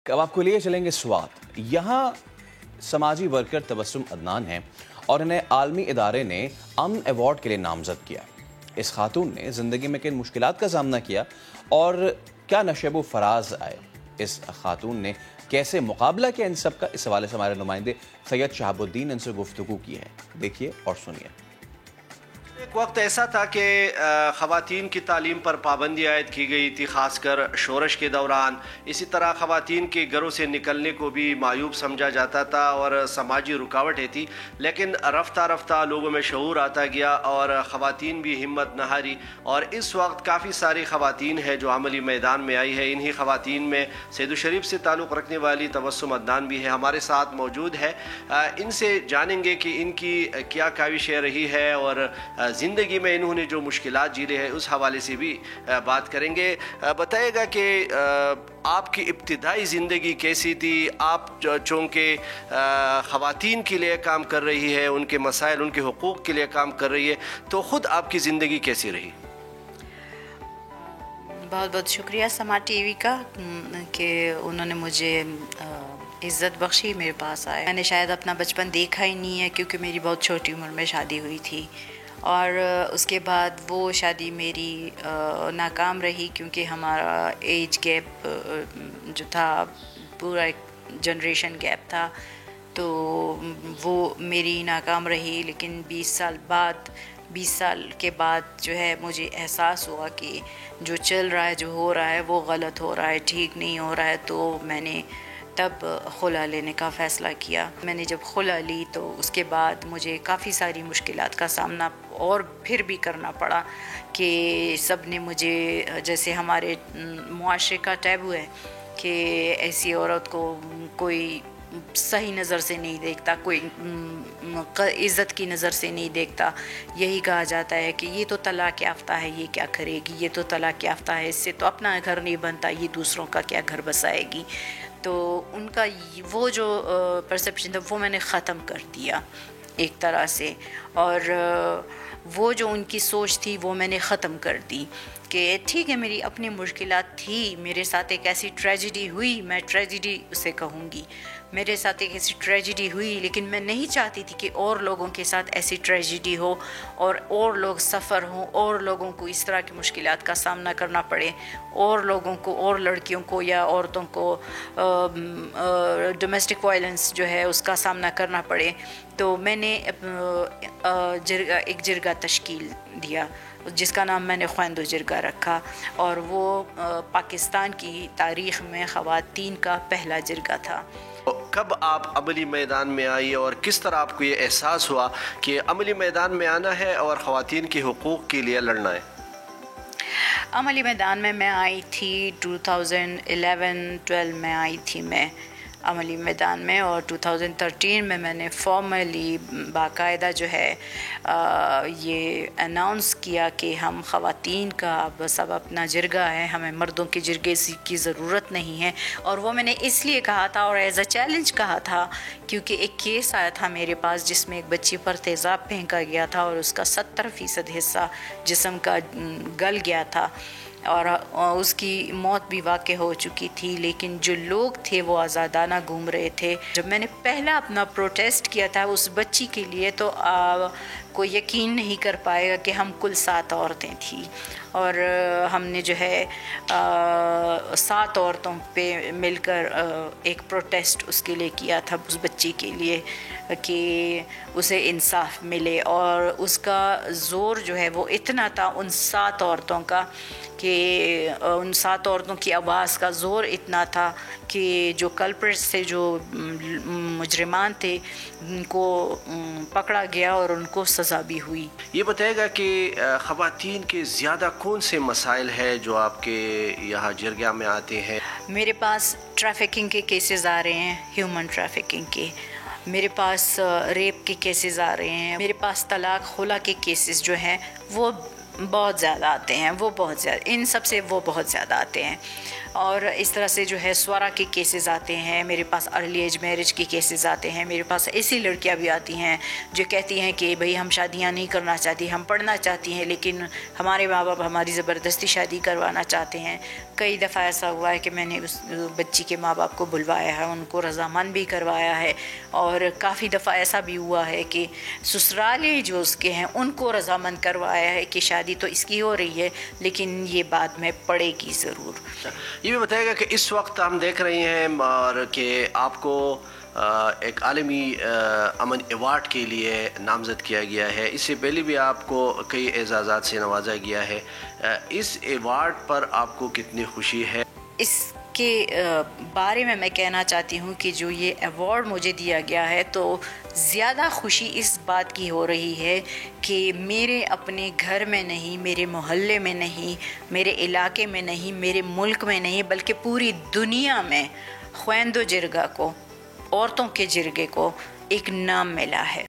अब आपको लिए चलेंगे स्वात। यहाँ समाजी वर्कर तबस्सुम अदनान हैं और इन्हें आलमी इदारे ने अमन अवार्ड के लिए नामजद किया। इस खातून ने ज़िंदगी में किन मुश्किलात का सामना किया और क्या नशेबो फराज आए, इस खातून ने कैसे मुकाबला किया, इन सब का इस हवाले से हमारे नुमाइंदे सैयद शहाबुद्दीन इनसे गुफ्तगू की है। देखिए और सुनिए। एक वक्त ऐसा था कि ख़वातीन की तालीम पर पाबंदी आयद की गई थी, ख़ासकर शोरश के दौरान। इसी तरह ख़वातीन के घरों से निकलने को भी मायूब समझा जाता था और समाजी रुकावटें थी। लेकिन रफ्ता रफ्ता लोगों में शऊर आता गया और ख़वातीन भी हिम्मत न हारी और इस वक्त काफ़ी सारी ख़वातीन हैं जो अमली मैदान में आई है। इन्हीं ख़वातीन में सैयद शरीफ से ताल्लुक़ रखने वाली तबस्सुम अदनान भी है, हमारे साथ मौजूद है। इनसे जानेंगे कि इनकी क्या काविशें रही है और ज़िंदगी में इन्होंने जो मुश्किलात झेले हैं उस हवाले से भी बात करेंगे। बताइएगा कि आपकी इब्तिदाई ज़िंदगी कैसी थी? आप चूँकि ख़वातीन के लिए काम कर रही है, उनके मसाइल, उनके हुकूक़ के लिए काम कर रही है, तो ख़ुद आपकी ज़िंदगी कैसी रही? बहुत बहुत शुक्रिया समा टीवी का कि उन्होंने मुझे इज़्ज़त बख्शी, मेरे पास आए। मैंने शायद अपना बचपन देखा ही नहीं है क्योंकि मेरी बहुत छोटी उम्र में शादी हुई थी और उसके बाद वो शादी मेरी नाकाम रही क्योंकि हमारा एज गैप जो था पूरा एक जनरेशन गैप था, तो वो मेरी नाकाम रही। लेकिन 20 साल के बाद जो है मुझे एहसास हुआ कि जो चल रहा है, जो हो रहा है वो गलत हो रहा है, ठीक नहीं हो रहा है। तो मैंने तब खुला लेने का फ़ैसला किया। मैंने जब खुला ली तो उसके बाद मुझे काफ़ी सारी मुश्किलात का सामना और फिर भी करना पड़ा कि सब ने मुझे, जैसे हमारे मुआशरे का टैबू है कि ऐसी औरत को कोई सही नज़र से नहीं देखता, कोई इज़्ज़त की नज़र से नहीं देखता। यही कहा जाता है कि ये तो तलाक याफ्ता है, ये क्या करेगी, ये तो तलाक याफ्ता है, इससे तो अपना घर नहीं बनता, ये दूसरों का क्या घर बसाएगी। तो उनका वो जो परसेप्शन था वो मैंने ख़त्म कर दिया एक तरह से, और वो जो उनकी सोच थी वो मैंने ख़त्म कर दी कि ठीक है, मेरी अपनी मुश्किलात थी, मेरे साथ एक ऐसी ट्रेजिडी हुई, मैं ट्रेजिडी उसे कहूँगी, मेरे साथ एक ऐसी ट्रेजिडी हुई, लेकिन मैं नहीं चाहती थी कि और लोगों के साथ ऐसी ट्रेजिडी हो और लोग सफ़र हों, और लोगों को इस तरह की मुश्किलात का सामना करना पड़े, और लोगों को, और लड़कियों को या औरतों को डोमेस्टिक वायलेंस जो है उसका सामना करना पड़े। तो मैंने एक जिरगा तश्कील दिया जिसका नाम मैंने ख्वांदो जिरगा रखा, और वो पाकिस्तान की तारीख़ में ख़वातीन का पहला जिरगा था। कब आप अमली मैदान में आई और किस तरह आपको ये एहसास हुआ कि अमली मैदान में आना है और ख़वातीन के हुकूक़ के लिए लड़ना है? अमली मैदान में मैं आई थी 2011-12 में आई थी मैं अमली मैदान में, और 2013 में मैंने फॉर्मली बाकायदा जो है ये अनाउंस किया कि हम ख़वातीन का बस अब अपना जिरगा है, हमें मर्दों के जिरगे की ज़रूरत नहीं है। और वो मैंने इसलिए कहा था और एज अ चैलेंज कहा था क्योंकि एक केस आया था मेरे पास जिसमें एक बच्ची पर तेज़ाब फेंका गया था और उसका 70% हिस्सा जिस्म का गल गया था और उसकी मौत भी वाक़ई हो चुकी थी, लेकिन जो लोग थे वो आज़ादाना घूम रहे थे। जब मैंने पहला अपना प्रोटेस्ट किया था उस बच्ची के लिए तो कोई यकीन नहीं कर पाएगा कि हम कुल 7 औरतें थीं और हमने जो है 7 औरतों पे मिलकर एक प्रोटेस्ट उसके लिए किया था, उस बच्ची के लिए कि उसे इंसाफ मिले। और उसका ज़ोर जो है वो इतना था उन 7 औरतों का कि उन 7 औरतों की आवाज़ का ज़ोर इतना था कि जो कल्प्रिट्स से, जो मुजरिमान थे, उनको पकड़ा गया और उनको सज़ा भी हुई। ये बताएगा कि ख़वातीन के ज़्यादा कौन से मसाइल हैं जो आपके यहाँ जिरगा में आते हैं? मेरे पास ट्रैफिकिंग के केसेस आ रहे हैं, ह्यूमन ट्रैफिकिंग के, मेरे पास रेप के केसेस आ रहे हैं, मेरे पास तलाक खुला के केसेस जो हैं वो बहुत ज़्यादा आते हैं, वो बहुत ज़्यादा, इन सब से वो बहुत ज़्यादा आते हैं। اور اس طرح سے جو ہے سوارا کے کیسز آتے ہیں، میرے پاس ارلی ایج میرج کے کیسز آتے ہیں، میرے پاس ایسی لڑکیاں بھی آتی ہیں جو کہتی ہیں کہ بھئی ہم شادیاں نہیں کرنا چاہتی، ہم پڑھنا چاہتی ہیں لیکن ہمارے ماں باپ ہماری زبردستی شادی کروانا چاہتے ہیں۔ کئی دفعہ ایسا ہوا ہے کہ میں نے اس بچی کے ماں باپ کو بلوایا ہے، ان کو رضامند بھی کروایا ہے، اور کافی دفعہ ایسا بھی ہوا ہے کہ سسرالے جو اس کے ہیں ان کو رضامند کروایا ہے کہ شادی تو اس کی ہو رہی ہے لیکن یہ بعد میں پڑے گی ضرور۔ یہ بھی بتائے گا کہ اس وقت ہم دیکھ رہے ہیں اور کہ آپ کو ایک عالمی امن ایوارڈ کے لیے نامزد کیا گیا ہے، اس سے پہلے بھی آپ کو کئی اعزازات سے نوازا گیا ہے، اس ایوارڈ پر آپ کو کتنی خوشی ہے؟ اس کے بارے میں کہنا چاہتی ہوں کہ جو یہ ایوارڈ مجھے دیا گیا ہے تو زیادہ خوشی اس بات کی ہو رہی ہے کہ میرے اپنے گھر میں نہیں، میرے محلے میں نہیں، میرے علاقے میں نہیں، میرے ملک میں نہیں، بلکہ پوری دنیا میں خویند و جرگہ کو، عورتوں کے جرگے کو ایک نام ملا ہے۔